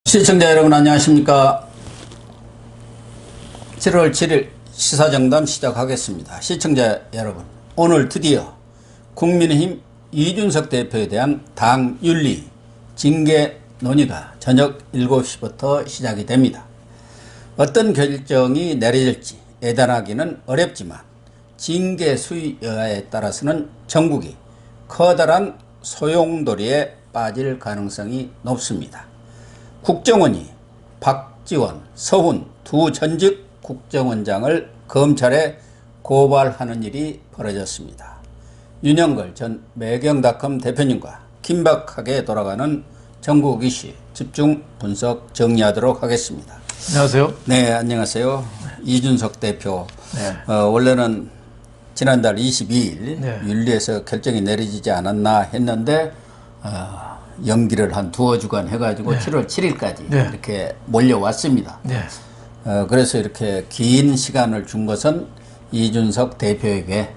시청자 여러분 안녕하십니까. 7월 7일 시사정담 시작하겠습니다. 시청자 여러분, 오늘 드디어 국민의힘 이준석 대표에 대한 당 윤리 징계 논의가 저녁 7시부터 시작이 됩니다. 어떤 결정이 내려질지 예단하기는 어렵지만 징계 수위 여하에 따라서는 전국이 커다란 소용돌이에 빠질 가능성이 높습니다. 국정원이 박지원, 서훈 두 전직 국정원장을 검찰에 고발하는 일이 벌어졌습니다. 윤영걸 전 매경닷컴 대표님과 긴박하게 돌아가는 전국 이슈 집중 분석 정리하도록 하겠습니다. 안녕하세요. 네, 안녕하세요. 이준석 대표. 네. 원래는 지난달 22일 네. 윤리에서 결정이 내려지지 않았나 했는데 연기를 한 두어 주간 해가지고 네. 7월 7일까지 네. 이렇게 몰려왔습니다. 네. 그래서 이렇게 긴 시간을 준 것은 이준석 대표에게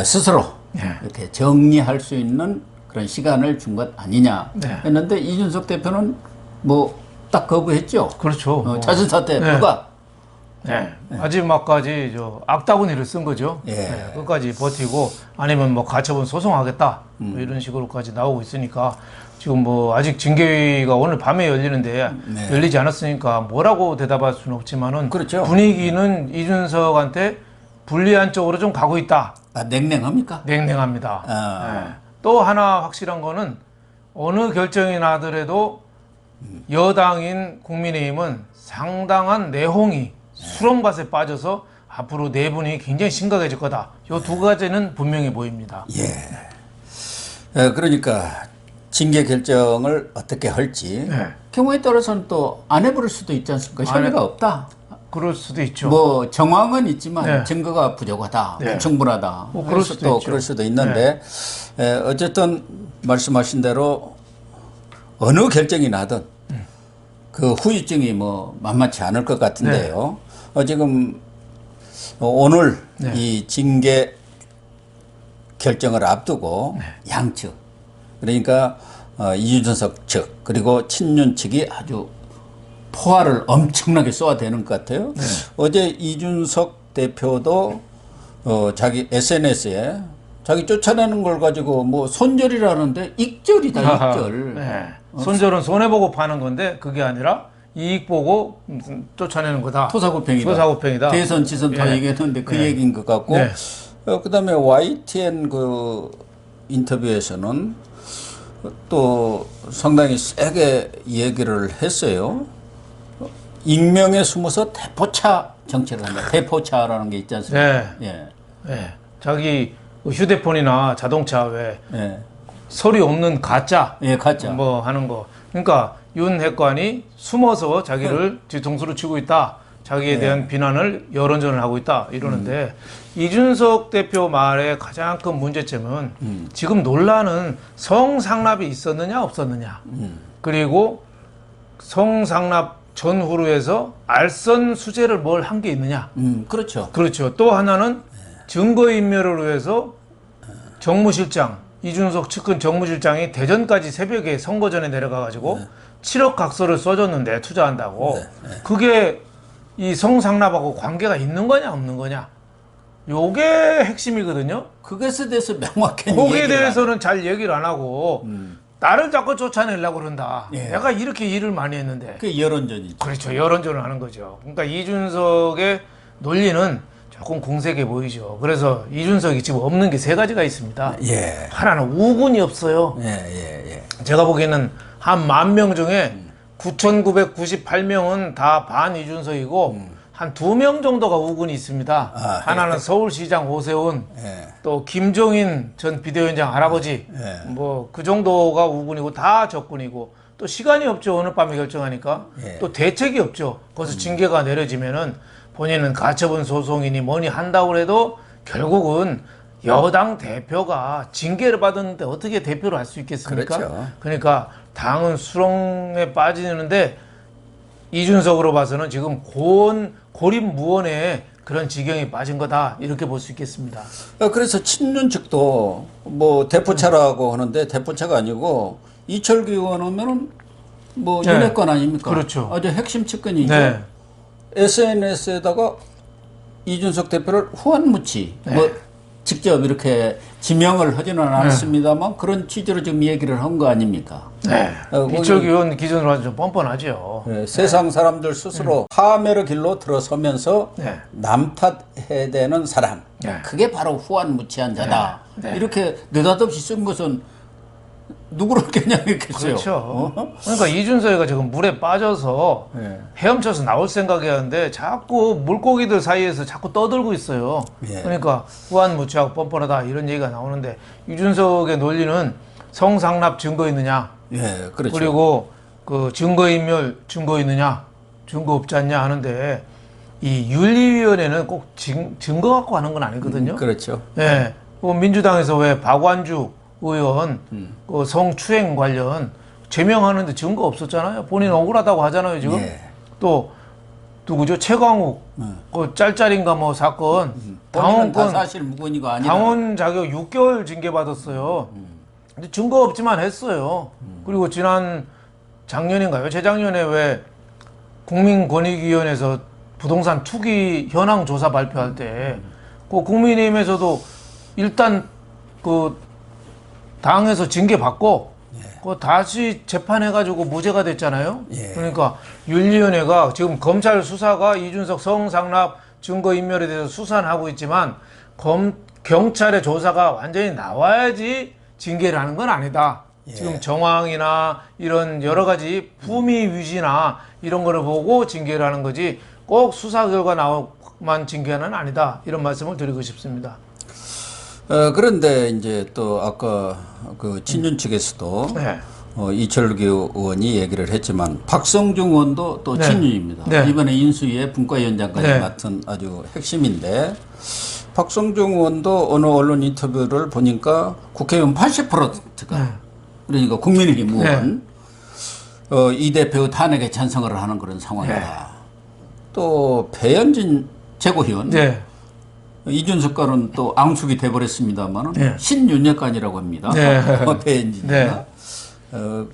스스로 네. 이렇게 정리할 수 있는 그런 시간을 준 것 아니냐 네. 했는데 이준석 대표는 뭐 딱 거부했죠. 그렇죠. 자진 사퇴 네. 불가. 네. 마지막까지 악다구니를 쓴 거죠. 예. 네. 끝까지 버티고 아니면 뭐 가처분 소송하겠다 뭐 이런 식으로까지 나오고 있으니까 지금 뭐 아직 징계위가 오늘 밤에 열리는데 네. 열리지 않았으니까 뭐라고 대답할 수는 없지만은 그렇죠. 분위기는 이준석한테 불리한 쪽으로 좀 가고 있다. 냉랭합니까? 냉랭합니다. 아. 네. 또 하나 확실한 거는 어느 결정이 나더라도 여당인 국민의힘은 상당한 내홍이 수렁밭에 빠져서 앞으로 내분이 굉장히 심각해질 거다. 이 두 가지는 분명히 보입니다. 예. 그러니까 징계 결정을 어떻게 할지 네. 경우에 따라서는 또 안 해버릴 수도 있지 않습니까? 혐의가 없다. 그럴 수도 있죠. 뭐 정황은 있지만 네. 증거가 부족하다, 네. 충분하다. 뭐 그럴 그래서 수도 또 있죠. 그럴 수도 있는데 어쨌든 말씀하신 대로 어느 결정이 나든 그 후유증이 뭐 만만치 않을 것 같은데요. 지금 오늘 네. 이 징계 결정을 앞두고 양측, 그러니까 이준석 측 그리고 친윤 측이 아주 포화를 엄청나게 쏘아대는 것 같아요. 네. 어제 이준석 대표도 자기 SNS에 자기 쫓아내는 걸 가지고 뭐 손절이라는데 익절이다, 익절. 네. 손절은 손해보고 파는 건데 그게 아니라 이익 보고 쫓아내는 거다. 토사구팽이다. 토사구팽이다. 대선 지선 다 예. 얘기했는데 그 예. 얘기인 것 같고. 네. 그다음에 YTN 그 인터뷰에서는 또 상당히 세게 얘기를 했어요. 익명에 숨어서 대포차 정치를 한다. 대포차라는 게 있지 않습니까? 네. 예. 네. 자기 휴대폰이나 자동차 왜 예. 서류 없는 가짜 예, 가짜. 뭐 하는 거. 그러니까 윤 핵관이 숨어서 자기를 뒤통수로 치고 있다. 자기에 대한 비난을 여론전을 하고 있다. 이러는데 이준석 대표 말의 가장 큰 문제점은 지금 논란은 성상납이 있었느냐 없었느냐. 그리고 성상납 전후로 해서 알선 수재를 뭘 한 게 있느냐. 그렇죠. 그렇죠. 또 하나는 증거인멸을 위해서 정무실장, 이준석 측근 정무실장이 대전까지 새벽에 선거 전에 내려가가지고 7억 각서를 써줬는데 투자한다고. 그게 이 성상납하고 관계가 있는 거냐 없는 거냐. 요게 핵심이거든요. 그것에 대해서 명확히 거기에 대해서는 잘 얘기를 안 하고 나를 자꾸 쫓아내려고 그런다. 예. 내가 이렇게 일을 많이 했는데. 그 여론전이죠. 그렇죠. 여론전을 하는 거죠. 그러니까 이준석의 논리는 조금 공색해 보이죠. 그래서 이준석이 지금 없는 게 세 가지가 있습니다. 예. 하나는 우군이 없어요. 예. 제가 보기에는 한 10,000명 중에 9,998명은 다 반 이준석이고 한 2명 정도가 우군이 있습니다. 하나는 서울시장 오세훈, 또 김종인 전 비대위원장 할아버지, 뭐 그 정도가 우군이고 다 적군이고, 또 시간이 없죠. 오늘 밤에 결정하니까. 또 대책이 없죠. 거기서 징계가 내려지면은 본인은 가처분 소송이니 뭐니 한다고 해도 결국은 여당 대표가 징계를 받았는데 어떻게 대표를 할 수 있겠습니까? 그렇죠. 그러니까 당은 수렁에 빠지는데 이준석으로 봐서는 지금 고립무원의 그런 지경에 빠진 거다 이렇게 볼 수 있겠습니다. 그래서 친윤 측도 뭐 대포차라고 하는데 대포차가 아니고 이철규 의원 오면은 뭐 네. 윤핵관 아닙니까? 그렇죠. 아주 핵심 측근이죠. 네. SNS에다가 이준석 대표를 후한무치 네. 뭐 직접 이렇게 지명을 하지는 않았습니다만 그런 취지로 지금 얘기를 한 거 아닙니까? 네. 거기- 이철규 의원 기준으로 하면 좀 뻔뻔하죠. 네, 세상 사람들 스스로 파멸의 길로 들어서면서 네. 남 탓해야 되는 사람. 네. 그게 바로 후한무치한 자다. 네. 네. 이렇게 느닷없이 쓴 것은 누구를 겨냥했겠어요? 그렇죠. 그러니까 이준석이가 지금 물에 빠져서 네. 헤엄쳐서 나올 생각이었는데 자꾸 물고기들 사이에서 자꾸 떠들고 있어요. 예. 그러니까 후한무치하고 뻔뻔하다 이런 얘기가 나오는데 이준석의 논리는 성상납 증거 있느냐, 예, 그렇죠. 그리고 그 증거인멸 증거 있느냐, 증거 없지 않냐 하는데 이 윤리위원회는 꼭 증거 갖고 하는 건 아니거든요. 그렇죠. 예. 뭐 민주당에서 왜 박완주 의원 그 성추행 관련 제명하는데 증거 없었잖아요. 본인 억울하다고 하잖아요, 지금. 예. 또 누구죠? 최광욱 그 짤짤인가 뭐 사건 본인은 다 당원권 사실 무근이가 아니라 당원 자격 6개월 징계 받았어요. 근데 증거 없지만 했어요. 그리고 지난 작년인가요? 재작년에 왜 국민권익위원회에서 부동산 투기 현황 조사 발표할 때 그 국민의힘에서도 일단 그 당에서 징계 받고 그 다시 재판해가지고 무죄가 됐잖아요. 예. 그러니까 윤리위원회가 지금 검찰 수사가 이준석 성상납 증거인멸에 대해서 수사는 하고 있지만 경찰의 조사가 완전히 나와야지 징계를 하는 건 아니다. 예. 지금 정황이나 이런 여러 가지 품위 위지나 이런 거를 보고 징계를 하는 거지 꼭 수사 결과 나오만 징계는 아니다. 이런 말씀을 드리고 싶습니다. 그런데 이제 또 아까 그 친윤 측에서도 네. 이철규 의원이 얘기를 했지만 박성중 의원도 또 네. 친윤입니다. 네. 이번에 인수위의 분과위원장까지 네. 맡은 아주 핵심인데 박성중 의원도 어느 언론 인터뷰를 보니까 국회의원 80%가 그러니까 국민의힘 의원 이 대표 탄핵에 찬성을 하는 그런 상황이다. 또 배현진 최고위원 네. 이준석과는 또 앙숙이 돼버렸습니다만 네. 신윤핵관이라고 합니다. 네. 배현진이가. 네.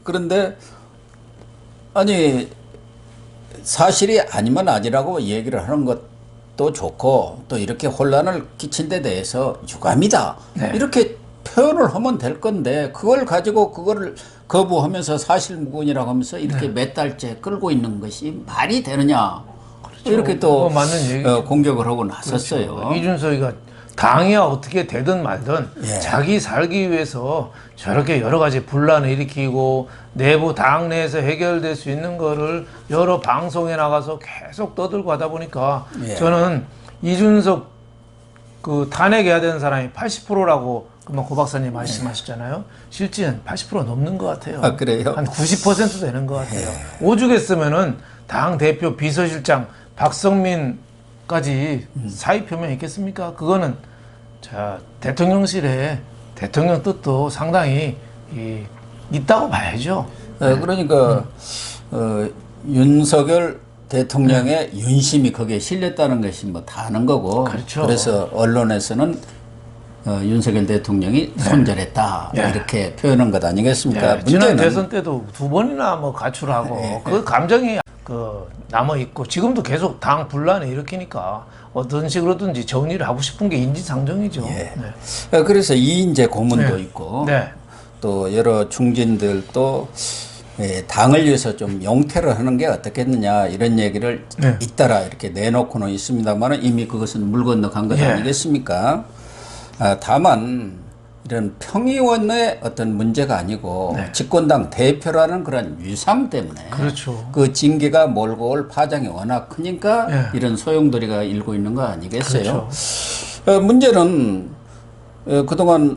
그런데 아니 사실이 아니면 아니라고 얘기를 하는 것도 좋고 또 이렇게 혼란을 끼친 데 대해서 유감이다. 네. 이렇게 표현을 하면 될 건데 그걸 가지고 그거를 거부하면서 사실무근이라고 하면서 이렇게 몇 달째 끌고 있는 것이 말이 되느냐. 이렇게 또 그거 맞는 얘기죠. 공격을 하고 나섰어요. 그렇죠. 이준석이가 당이 어떻게 되든 말든 예. 자기 살기 위해서 저렇게 여러 가지 분란을 일으키고 내부 당 내에서 해결될 수 있는 거를 여러 방송에 나가서 계속 떠들고 하다 보니까 예. 저는 이준석 그 탄핵해야 되는 사람이 80%라고 그만 고 박사님 말씀하셨잖아요. 실제는 80% 넘는 것 같아요. 아, 그래요? 한 90% 되는 것 같아요. 오죽했으면은 당 대표 비서실장 박성민까지 사의 표명 있겠습니까? 그거는 자 대통령실에 대통령 뜻도 상당히 있다고 봐야죠. 그러니까 윤석열 대통령의 윤심이 거기에 실렸다는 것이 뭐 다 아는 거고. 그렇죠. 그래서 언론에서는 윤석열 대통령이 손절했다 이렇게 표현한 것 아니겠습니까? 예, 지난 대선 때도 2번이나 뭐 가출하고 그 감정이 그 남아 있고 지금도 계속 당 분란을 일으키니까 어떤 식으로든지 정리를 하고 싶은 게 인지상정이죠. 네. 그래서 이인재 고문도 네. 있고 네. 또 여러 중진들도 당을 위해서 좀 용퇴를 하는 게 어떻겠느냐 이런 얘기를 네. 잇따라 이렇게 내놓고는 있습니다만 이미 그것은 물 건너간 것 예. 아니겠습니까? 다만 이런 평의원의 어떤 문제가 아니고 네. 집권당 대표라는 그런 위상 때문에 그렇죠. 그 징계가 몰고 올 파장이 워낙 크니까 예. 이런 소용돌이가 일고 있는 거 아니겠어요? 그렇죠. 문제는 그동안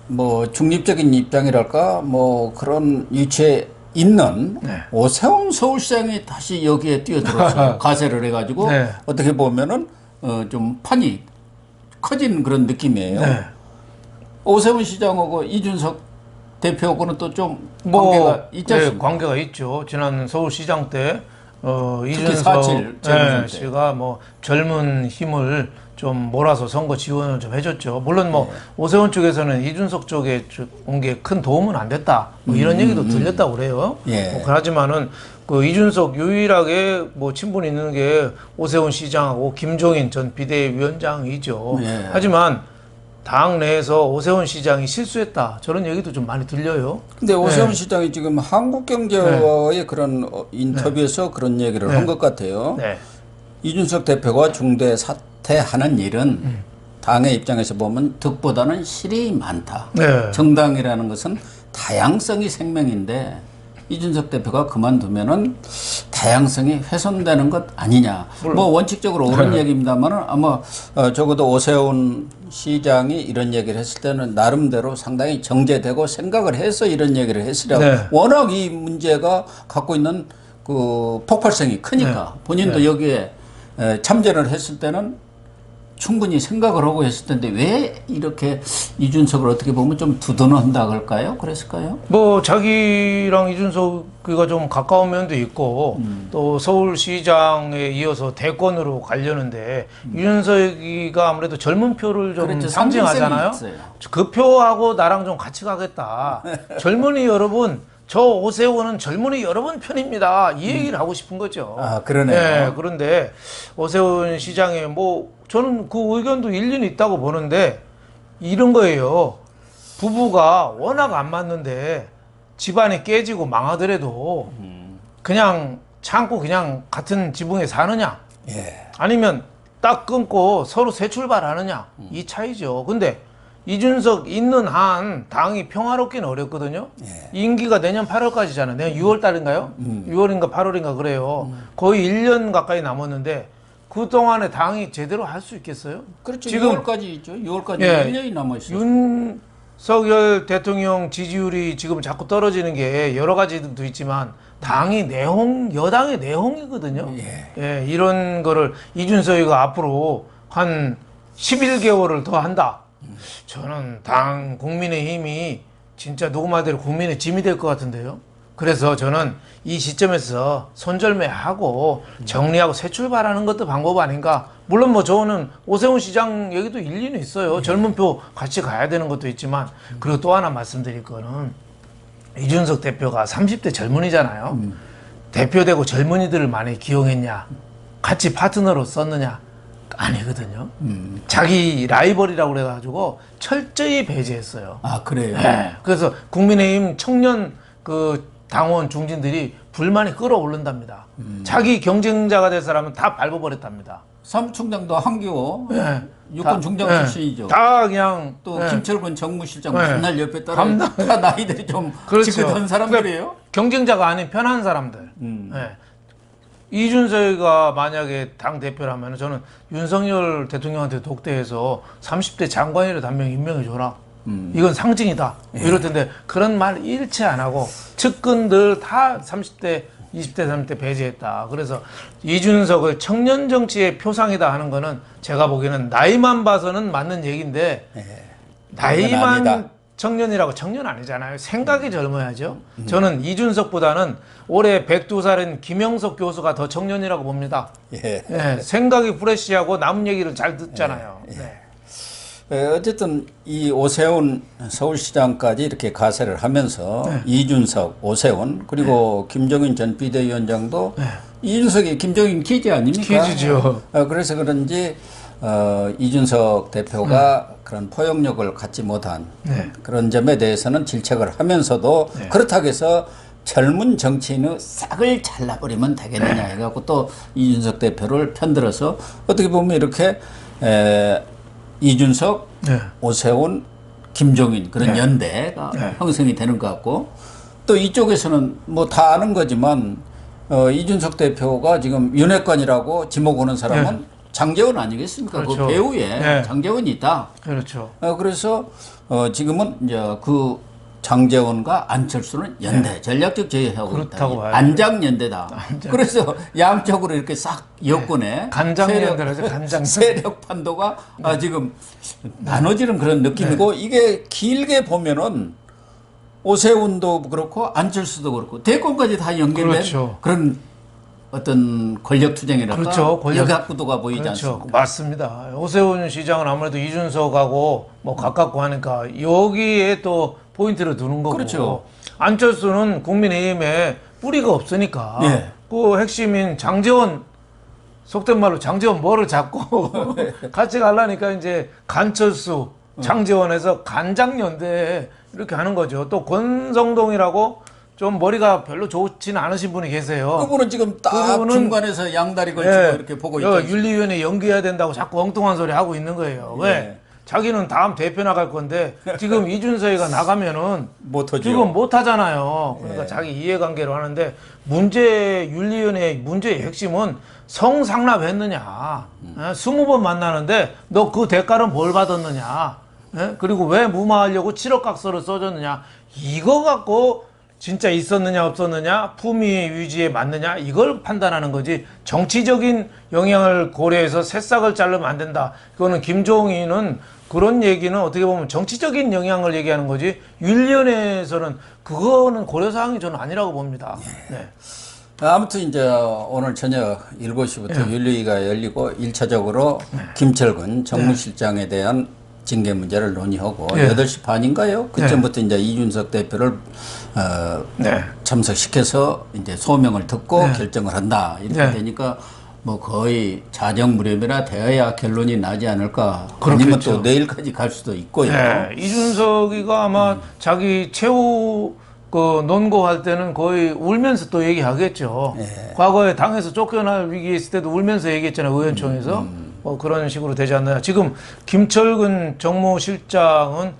뭐 중립적인 입장이랄까 뭐 그런 위치에 있는 네. 오세훈 서울시장이 다시 여기에 뛰어들어서 가세를 해가지고 네. 어떻게 보면은 좀 판이 커진 그런 느낌이에요. 네. 오세훈 시장하고 이준석 대표하고는 또 좀 관계가 있지 않습니까? 네, 관계가 있죠. 지난 서울시장 때 사칠 이준석 재보선 때. 씨가 뭐 젊은 힘을 좀 몰아서 선거 지원을 좀 해줬죠. 물론 뭐 오세훈 쪽에서는 이준석 쪽에 온 게 큰 도움은 안 됐다. 뭐 이런 얘기도 들렸다고 그래요. 뭐 그렇지만은 그 이준석 유일하게 뭐 친분이 있는 게 오세훈 시장하고 김종인 전 비대위원장이죠. 하지만 당 내에서 오세훈 시장이 실수했다. 저런 얘기도 좀 많이 들려요. 근데 오세훈 시장이 지금 한국경제와의 그런 인터뷰에서 그런 얘기를 한 것 같아요. 이준석 대표가 중대 사퇴하는 일은 당의 입장에서 보면 득보다는 실이 많다. 정당이라는 것은 다양성이 생명인데 이준석 대표가 그만두면은 다양성이 훼손되는 것 아니냐. 뭐 원칙적으로 옳은 얘기입니다만은 아마 적어도 오세훈 시장이 이런 얘기를 했을 때는 나름대로 상당히 정제되고 생각을 해서 이런 얘기를 했으려고. 워낙 이 문제가 갖고 있는 그 폭발성이 크니까 본인도 여기에 참전을 했을 때는 충분히 생각을 하고 했을 텐데 왜 이렇게 이준석을 어떻게 보면 좀 두둔한다 할까요? 그랬을까요? 뭐 자기랑 이준석이가 좀 가까운 면도 있고 또 서울시장에 이어서 대권으로 가려는데 이준석이가 아무래도 젊은 표를 좀 그렇죠. 상징하잖아요. 그 표하고 나랑 좀 같이 가겠다. 젊은이 여러분, 저 오세훈은 젊은이 여러분 편입니다. 이 얘기를 하고 싶은 거죠. 아, 그러네요. 네, 그런데 오세훈 시장에 뭐 저는 그 의견도 일리는 있다고 보는데 이런 거예요. 부부가 워낙 안 맞는데 집안이 깨지고 망하더라도 그냥 참고 그냥 같은 지붕에 사느냐? 아니면 딱 끊고 서로 새 출발하느냐? 이 차이죠. 근데 이준석 있는 한 당이 평화롭기는 어렵거든요. 임기가 내년 8월까지잖아요. 내년 6월 달인가요? 6월인가 8월인가 그래요. 거의 1년 가까이 남았는데 그 동안에 당이 제대로 할 수 있겠어요? 그렇죠. 지금 6월까지 있죠. 6월까지 1년이 남아 있어요. 윤석열 대통령 지지율이 지금 자꾸 떨어지는 게 여러 가지도 있지만 당이 여당의 내홍이거든요. 이런 거를 이준석이가 앞으로 한 11개월을 더 한다. 저는 당 국민의힘이 진짜 누구 말대로 국민의 짐이 될 것 같은데요. 그래서 저는 이 시점에서 손절매하고 정리하고 새 출발하는 것도 방법 아닌가. 물론 뭐 저는 오세훈 시장 얘기도 일리는 있어요. 젊은 표 같이 가야 되는 것도 있지만 그리고 또 하나 말씀드릴 거는 이준석 대표가 30대 젊은이잖아요. 대표되고 젊은이들을 많이 기용했냐, 같이 파트너로 썼느냐, 아니거든요. 자기 라이벌이라고 그래가지고 철저히 배제했어요. 아, 그래요? 그래서 국민의힘 청년 그 당원 중진들이 불만이 끌어오른답니다. 자기 경쟁자가 될 사람은 다 밟아버렸답니다. 사무총장도 한기호 육군 중장 출신이죠. 다 그냥 또 김철근 정무실장 맨날 옆에 따라 다 나이들이 좀 지긋한 사람들이에요. 경쟁자가 아닌 편한 사람들. 이준석이가 만약에 당 대표라면 저는 윤석열 대통령한테 독대해서 30대 장관이라도 한 명 임명해줘라. 이건 상징이다. 이럴 텐데 그런 말 일체 안 하고 측근들 다 30대, 20대, 30대 배제했다. 그래서 이준석을 청년 정치의 표상이다 하는 거는 제가 보기에는 나이만 봐서는 맞는 얘기인데 나이만 청년이라고 청년 아니잖아요. 생각이 젊어야죠. 저는 이준석보다는 올해 102살인 김영석 교수가 더 청년이라고 봅니다. 생각이 프레시하고 남 얘기를 잘 듣잖아요. 어쨌든 이 오세훈 서울시장까지 이렇게 가세를 하면서 이준석, 오세훈 그리고 김종인 전 비대위원장도 이준석이 김종인 기지 아닙니까? 기지죠. 그래서 그런지 이준석 대표가 그런 포용력을 갖지 못한 그런 점에 대해서는 질책을 하면서도 그렇다고 해서 젊은 정치인의 싹을 잘라버리면 되겠느냐 해갖고 또 이준석 대표를 편들어서 어떻게 보면 이렇게 이준석, 오세훈, 김종인 그런 연대가 형성이 되는 것 같고 또 이쪽에서는 뭐 다 아는 거지만 이준석 대표가 지금 윤핵관이라고 지목 오는 사람은 장제원 아니겠습니까? 그렇죠. 그 배우에 장제원이 있다. 그렇죠. 그래서 지금은 이제 그 장제원과 안철수는 연대, 전략적 제휴하고 있다. 안장연대다. 그래서 양쪽으로 이렇게 싹 여권에 간장연대라서 간장 세력 판도가 지금 나눠지는 그런 느낌이고 이게 길게 보면은 오세훈도 그렇고 안철수도 그렇고 대권까지 다 연결된 그런 어떤 권력 투쟁이랄까 그렇죠. 역학구도가 보이지 그렇죠. 않습니까? 맞습니다. 오세훈 시장은 아무래도 이준석하고 뭐 가깝고 하니까 여기에 또 포인트를 두는 거고. 그렇죠. 안철수는 국민의힘에 뿌리가 없으니까 예. 그 핵심인 장제원 속된 말로 장제원 뭐를 잡고 같이 가려니까 이제 간철수, 장제원에서 간장연대 이렇게 하는 거죠. 또 권성동이라고 좀 머리가 별로 좋지는 않으신 분이 계세요. 그분은 지금 딱 그분은 중간에서 양다리 걸치고 예, 이렇게 보고 있죠. 윤리위원회 연기해야 된다고 자꾸 엉뚱한 소리 하고 있는 거예요. 왜? 예. 자기는 다음 대표 나갈 건데 지금 이준석이가 나가면은 못하죠. 지금 못 하잖아요. 그러니까 예. 자기 이해관계로 하는데 윤리위원회 문제의 핵심은 성상납했느냐. 20번 만나는데 너 그 대가는 뭘 받았느냐. 예? 그리고 왜 무마하려고 7억 각서를 써줬느냐. 이거 갖고 진짜 있었느냐 없었느냐, 품위 유지에 맞느냐, 이걸 판단하는 거지 정치적인 영향을 고려해서 새싹을 자르면 안 된다. 그거는 김종인은 그런 얘기는 어떻게 보면 정치적인 영향을 얘기하는 거지 윤리위원회에서는 그거는 고려사항이 저는 아니라고 봅니다. 네. 아무튼 이제 오늘 저녁 7시부터 윤리위가 열리고 1차적으로 김철근 정무실장에 대한 징계 문제를 논의하고 8시 반인가요? 그쯤부터 이제 이준석 대표를 참석시켜서 이제 소명을 듣고 결정을 한다. 이렇게 되니까 뭐 거의 자정무렵이나 되어야 결론이 나지 않을까. 아니면 또 내일까지 갈 수도 있고요. 이준석이가 아마 자기 최후 그 논고할 때는 거의 울면서 또 얘기하겠죠. 과거에 당에서 쫓겨날 위기에 있을 때도 울면서 얘기했잖아요. 의원총회에서. 뭐 그런 식으로 되지 않나요? 지금 김철근 정무실장은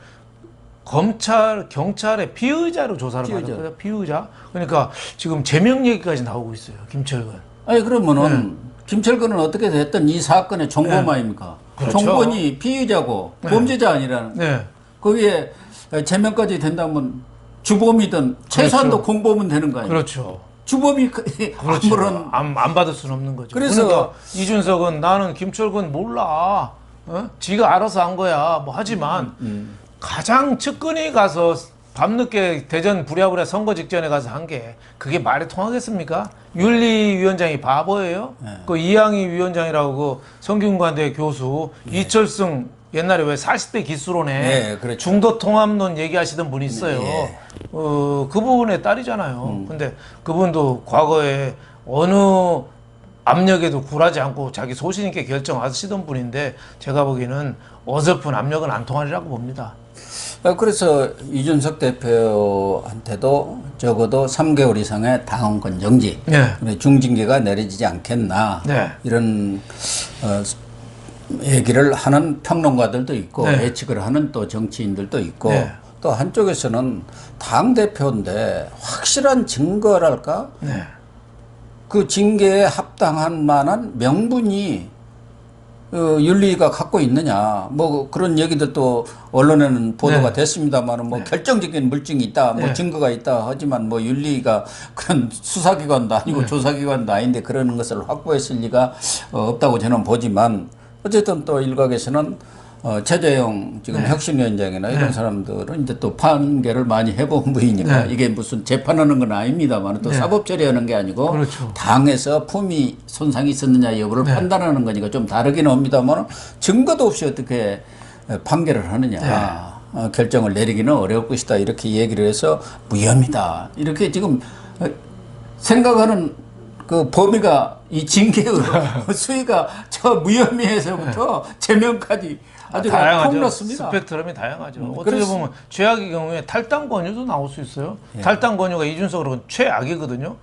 경찰의 피의자로 조사를 받았거든요. 피의자. 그러니까 지금 제명 얘기까지 나오고 있어요. 김철근. 아니 그러면은 김철근은 어떻게 됐든 이 사건의 총범아닙니까? 그렇죠. 총범이 피의자고 범죄자 아니라는. 거기에 제명까지 된다면 주범이든 최소한도 공범은 되는 거 아니에요? 그렇죠. 주범이 아무런 안 받을 수는 없는 거죠. 그래서 그러니까 이준석은 나는 김철근 몰라. 지가 알아서 한 거야. 뭐 하지만 가장 측근이 가서 밤늦게 대전 부랴부랴 선거 직전에 가서 한 게 그게 말이 통하겠습니까? 윤리위원장이 바보예요? 그 이항희 위원장이라고 그 성균관대 교수 이철승 옛날에 왜 40대 기수론에 그렇죠. 중도 통합론 얘기하시던 분이 있어요. 그분의 딸이잖아요. 근데 그분도 과거에 어느 압력에도 굴하지 않고 자기 소신 있게 결정하시던 분인데 제가 보기에는 어설픈 압력은 안 통하리라고 봅니다. 그래서 이준석 대표한테도 적어도 3개월 이상의 당원권 정지, 중징계가 내려지지 않겠나 이런 얘기를 하는 평론가들도 있고 예측을 하는 또 정치인들도 있고 또 한쪽에서는 당 대표인데 확실한 증거랄까 그 징계에 합당한 만한 명분이 윤리가 갖고 있느냐 뭐 그런 얘기들도 언론에는 보도가 됐습니다만은 뭐 결정적인 물증이 있다 뭐 증거가 있다 하지만 뭐 윤리가 그런 수사기관도 아니고 조사기관도 아닌데 그런 것을 확보했을 리가 없다고 저는 보지만 어쨌든 또 일각에서는 최재형 지금 혁신위원장이나 이런 사람들은 이제 또 판결을 많이 해본 분이니까 이게 무슨 재판하는 건 아닙니다만 또 사법 처리하는 게 아니고 당에서 품위 손상이 있었느냐 여부를 판단하는 거니까 좀 다르긴 합니다만 증거도 없이 어떻게 판결을 하느냐 결정을 내리기는 어려울 것이다 이렇게 얘기를 해서 무혐의다 이렇게 지금 생각하는 그 범위가 이 징계의 수위가 저 무혐의에서부터 제명까지 아주 폭넓습니다. 스펙트럼이 다양하죠. 어떻게 보면 최악의 경우에 탈당 권유도 나올 수 있어요. 탈당 권유가 이준석으로는 최악이거든요.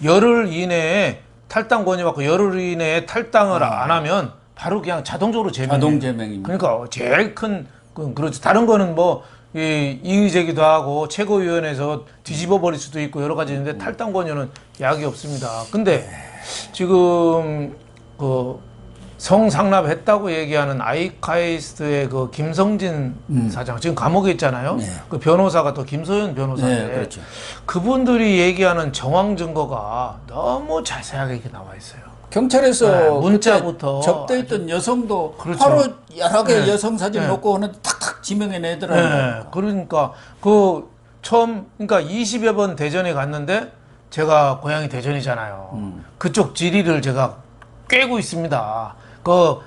열흘 이내에 탈당 권유 받고 열흘 이내에 탈당을 안 하면 바로 그냥 자동적으로 제명이에요. 자동 제명입니다. 그러니까 제일 큰 그렇죠. 다른 거는 뭐 이의제기도 하고 최고위원회에서 뒤집어 버릴 수도 있고 여러 가지 있는데 탈당 권유는 약이 없습니다. 근데 지금 그 성상납했다고 얘기하는 아이카이스트의 그 김성진 사장 지금 감옥에 있잖아요. 그 변호사가 또 김소연 변호사인데 그분들이 얘기하는 정황 증거가 너무 자세하게 이렇게 나와 있어요. 경찰에서 문자부터 접대했던 여성도 바로 여러 개 여성 사진 놓고 오는데 탁탁 지명해 내더라고요. 그러니까 그 처음 그러니까 20여 번 대전에 갔는데 제가 고향이 대전이잖아요. 그쪽 지리를 제가 꿰고 있습니다. 그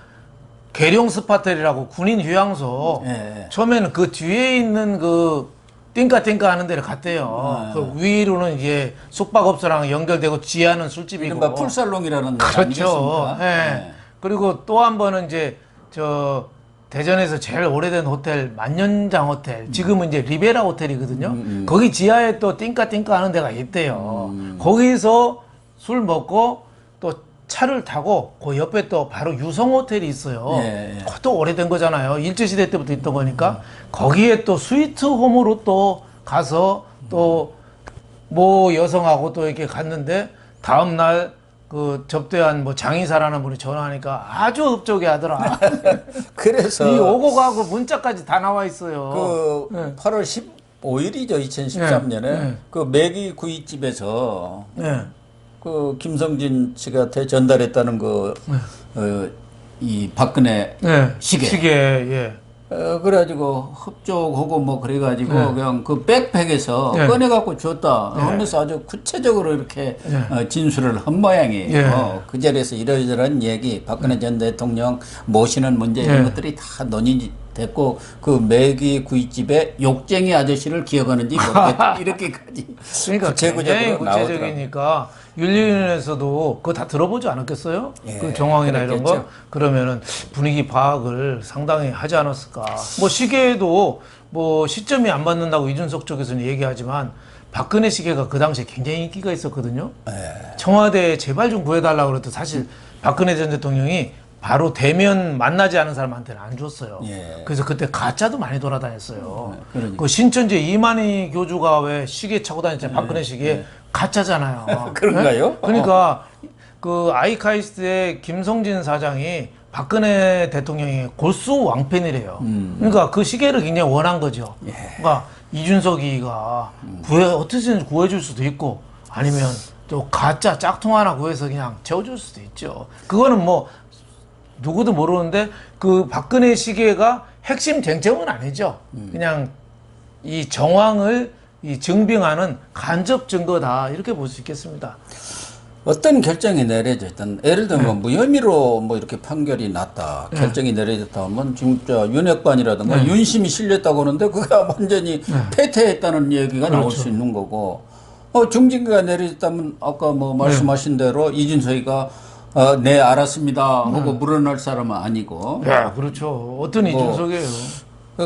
계룡 스파텔이라고 군인 휴양소. 예. 처음에는 그 뒤에 있는 그 띵까띵까 하는 데를 갔대요. 그 위로는 이제 숙박업소랑 연결되고 지하는 술집이고. 이른바 풀살롱이라는 데 그렇죠. 아니겠습니까? 예. 그리고 또 한 번은 이제 저 대전에서 제일 오래된 호텔 만년장 호텔. 지금은 이제 리베라 호텔이거든요. 거기 지하에 또 띵까띵까 하는 데가 있대요. 거기서 술 먹고 또 차를 타고 그 옆에 또 바로 유성 호텔이 있어요. 예, 예. 그것도 오래된 거잖아요. 일제시대 때부터 있던 거니까 거기에 또 스위트 홈으로 또 가서 또 뭐 여성하고 또 이렇게 갔는데 다음날 그 접대한 뭐 장의사라는 분이 전화하니까 아주 흡족해 하더라. 그래서 이 오고 가고 문자까지 다 나와 있어요. 그 8월 15일이죠. 2013년에 네. 그 매기 구이집에서 네. 그 김성진 씨한테 전달했다는 이 박근혜 네. 시계. 예. 그래가지고 흡족하고 뭐 그래가지고 그냥 그 백팩에서 꺼내갖고 줬다 하면서 아주 구체적으로 이렇게 진술을 한 모양이에요. 그 자리에서 이러저러한 얘기, 박근혜 전 대통령 모시는 문제 이런 것들이 다 논의 됐고 그 매기 구이집의 욕쟁이 아저씨를 기억하는지 모르겠다. 이렇게까지 그러니까 굉장히 구체적으로 구체적이니까 윤리위원회에서도 그거 다 들어보지 않았겠어요? 예, 그 정황이나 이런 거? 그랬겠죠. 그러면은 분위기 파악을 상당히 하지 않았을까. 뭐 시계도 뭐 시점이 안 맞는다고 이준석 쪽에서는 얘기하지만 박근혜 시계가 그 당시에 굉장히 인기가 있었거든요. 청와대에 제발 좀 구해달라고 그래도 사실 박근혜 전 대통령이 바로 대면 만나지 않은 사람한테는 안 줬어요. 그래서 그때 가짜도 많이 돌아다녔어요. 그러니까. 그 신천지 이만희 교주가 왜 시계 차고 다녔잖아요. 박근혜 시계. 가짜잖아요. 그런가요? 네? 그러니까 그 아이카이스트의 김성진 사장이 박근혜 대통령이 골수 왕팬이래요. 그러니까 그 시계를 굉장히 원한 거죠. 그러니까 이준석이가 어떻게든 구해줄 수도 있고 아니면 또 가짜 짝퉁 하나 구해서 그냥 채워줄 수도 있죠. 그거는 뭐 누구도 모르는데 그 박근혜 시계가 핵심 쟁점은 아니죠. 그냥 이 정황을 이 증빙하는 간접 증거다 이렇게 볼 수 있겠습니다. 어떤 결정이 내려졌든 예를 들면 무혐의로 뭐 이렇게 판결이 났다 결정이 내려졌다 하면 진짜 윤핵관이라든가 윤심이 실렸다고 하는데 그가 완전히 패퇴했다는 얘기가 나올 수 있는 거고 중징계가 내려졌다면 아까 뭐 말씀하신 대로 이준석이가 네 알았습니다 하고 물러날 사람은 아니고 그렇죠. 어떤 이준석이에요.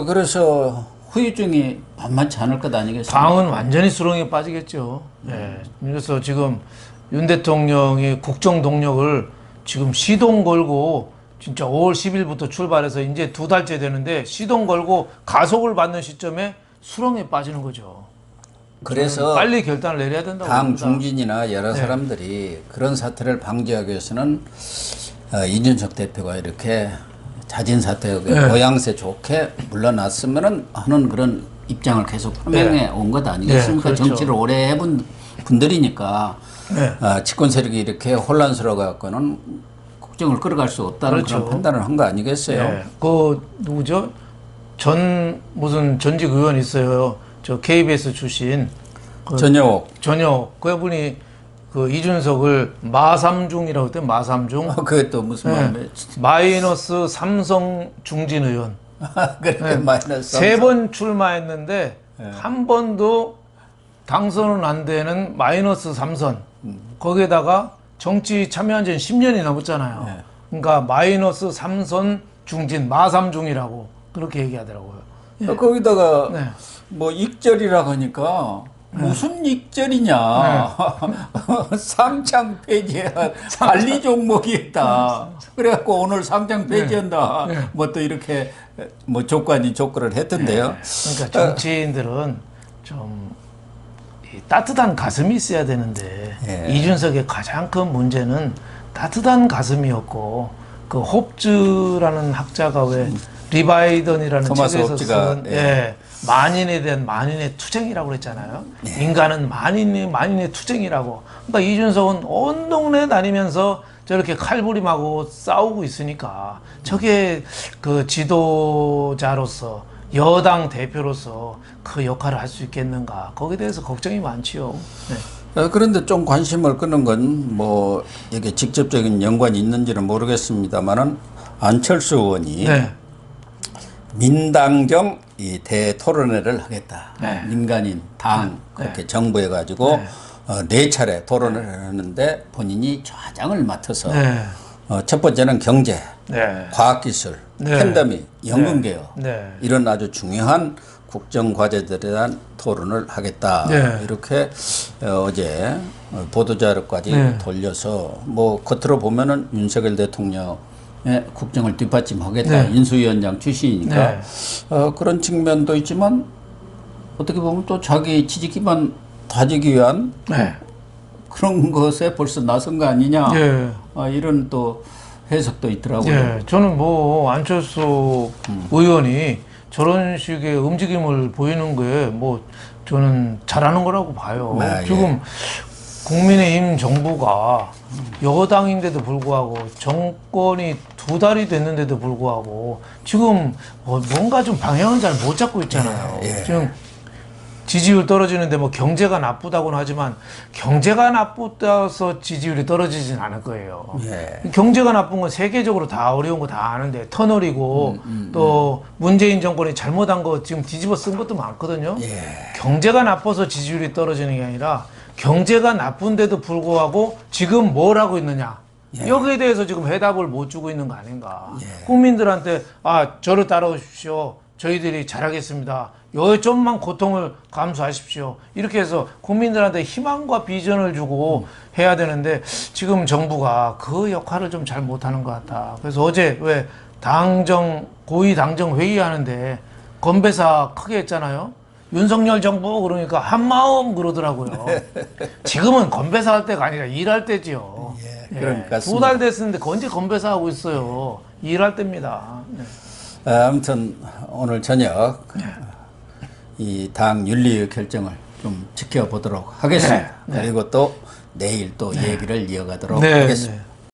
그래서 후유증이 만만치 않을 것 아니겠습니까? 당은 완전히 수렁에 빠지겠죠. 그래서 지금 윤 대통령이 국정 동력을 지금 시동 걸고 진짜 5월 10일부터 출발해서 이제 2달째 되는데 시동 걸고 가속을 받는 시점에 수렁에 빠지는 거죠. 그래서 빨리 결단을 내려야 된다고 당 봅니다. 중진이나 여러 사람들이 그런 사태를 방지하기 위해서는 이준석 대표가 이렇게 자진 사퇴하게 모양새 좋게 물러났으면은 하는 그런 입장을 계속 표명해 온 것 아니겠습니까? 그렇죠. 정치를 오래 해본 분들이니까 집권 세력이 이렇게 혼란스러워 갖고는 국정을 끌어갈 수 없다는 그런 판단을 한 거 아니겠어요? 그 누구죠? 무슨 전직 의원 있어요. 저 KBS 출신 전혁 그분이 그 이준석을 마삼중이라고 했대. 마삼중. 그게 또 무슨 말이에요? 마이너스 삼성 중진 의원. 그래 마이너스 3번 출마했는데 한 번도 당선은 안 되는 마이너스 3선. 거기에다가 정치 참여한 지는 10년이 넘었잖아요. 그러니까 마이너스 3선 중진 마삼중이라고 그렇게 얘기하더라고요. 거기다가 뭐 익절이라고 하니까 무슨 익절이냐. 상장 폐지한 관리 종목이었다. 그래갖고 오늘 상장 폐지한다. 뭐 또 이렇게 뭐 조건을 했던데요. 그러니까 정치인들은 좀 따뜻한 가슴이 있어야 되는데 이준석의 가장 큰 문제는 따뜻한 가슴이었고 그 홉즈라는 학자가 왜 리바이던이라는 책에서 쓴 만인에 대한 만인의 투쟁이라고 그랬잖아요. 인간은 만인의 투쟁이라고. 그러니까 이준석은 온 동네 다니면서 저렇게 칼부림하고 싸우고 있으니까 저게 그 지도자로서 여당 대표로서 그 역할을 할 수 있겠는가. 거기에 대해서 걱정이 많지요. 그런데 좀 관심을 끄는 건 뭐 이게 직접적인 연관이 있는지는 모르겠습니다만은 안철수 의원이 네. 민당정 이 대토론회를 하겠다. 네. 민간인 당 그렇게 정부해 가지고 네 차례 토론을 하는데 본인이 좌장을 맡아서 네. 첫 번째는 경제, 네. 과학기술, 네. 팬데믹, 연금개혁 네. 이런 아주 중요한 국정 과제들에 대한 토론을 하겠다. 네. 이렇게 어제 보도자료까지 네. 돌려서 뭐 겉으로 보면은 윤석열 대통령의 국정을 뒷받침하겠다. 네. 인수위원장 출신이니까 네. 그런 측면도 있지만 어떻게 보면 또 자기 지지 기반 다지기 위한 네. 그런 것에 벌써 나선 거 아니냐. 예. 이런 또 해석도 있더라고요. 예, 저는 뭐 안철수 의원이 저런 식의 움직임을 보이는 게 뭐 저는 잘하는 거라고 봐요. 지금 국민의힘 정부가 여당인데도 불구하고 정권이 2달이 됐는데도 불구하고 지금 뭔가 좀 방향은 잘 못 잡고 있잖아요. 지금 지지율 떨어지는데 뭐 경제가 나쁘다고는 하지만 경제가 나쁘다서 지지율이 떨어지진 않을 거예요. 경제가 나쁜 건 세계적으로 다 어려운 거 다 아는데 터널이고 또 문재인 정권이 잘못한 거 지금 뒤집어 쓴 것도 많거든요. 경제가 나빠서 지지율이 떨어지는 게 아니라 경제가 나쁜데도 불구하고 지금 뭘 하고 있느냐. 여기에 대해서 지금 해답을 못 주고 있는 거 아닌가. 국민들한테 저를 따라오십시오. 저희들이 잘하겠습니다. 요 좀만 고통을 감수하십시오. 이렇게 해서 국민들한테 희망과 비전을 주고 해야 되는데 지금 정부가 그 역할을 좀 잘 못하는 것 같다. 그래서 어제 왜 고위 당정 회의하는데 건배사 크게 했잖아요. 윤석열 정부 그러니까 한마음 그러더라고요. 지금은 건배사 할 때가 아니라 일할 때지요. 그러니까 2달 됐는데 언제 건배사 하고 있어요. 일할 때입니다. 아무튼 오늘 저녁 이 당 윤리의 결정을 좀 지켜보도록 하겠습니다. 그리고 또 내일 또 얘기를 이어가도록 하겠습니다.